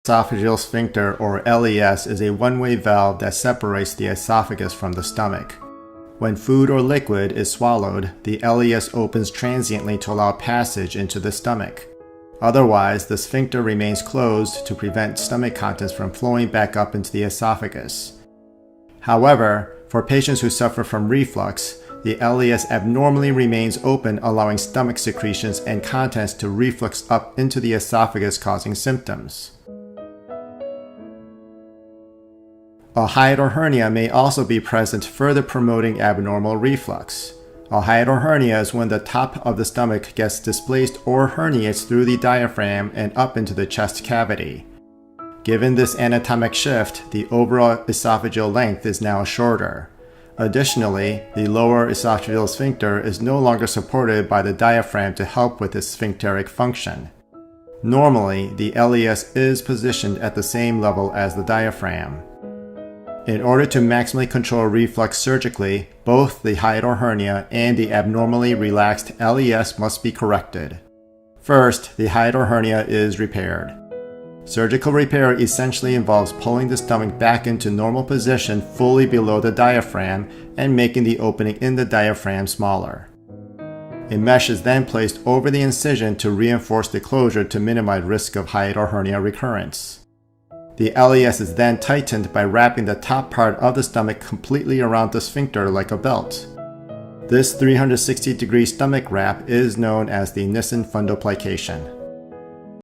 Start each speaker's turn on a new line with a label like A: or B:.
A: esophageal sphincter, or LES, is a one-way valve that separates the esophagus from the stomach. When food or liquid is swallowed, the LES opens transiently to allow passage into the stomach. Otherwise, the sphincter remains closed to prevent stomach contents from flowing back up into the esophagus. However, for patients who suffer from reflux, the LES abnormally remains open, allowing stomach secretions and contents to reflux up into the esophagus, causing symptoms. A hiatal hernia may also be present, further promoting abnormal reflux. A hiatal hernia is when the top of the stomach gets displaced or herniates through the diaphragm and up into the chest cavity. Given this anatomic shift, the overall esophageal length is now shorter. Additionally, the lower esophageal sphincter is no longer supported by the diaphragm to help with its sphincteric function. Normally, the LES is positioned at the same level as the diaphragm. In order to maximally control reflux surgically, both the hiatal hernia and the abnormally relaxed LES must be corrected. First, the hiatal hernia is repaired. Surgical repair essentially involves pulling the stomach back into normal position fully below the diaphragm and making the opening in the diaphragm smaller. A mesh is then placed over the incision to reinforce the closure to minimize risk of hiatal hernia recurrence. The LES is then tightened by wrapping the top part of the stomach completely around the sphincter like a belt. This 360-degree stomach wrap is known as the Nissen fundoplication.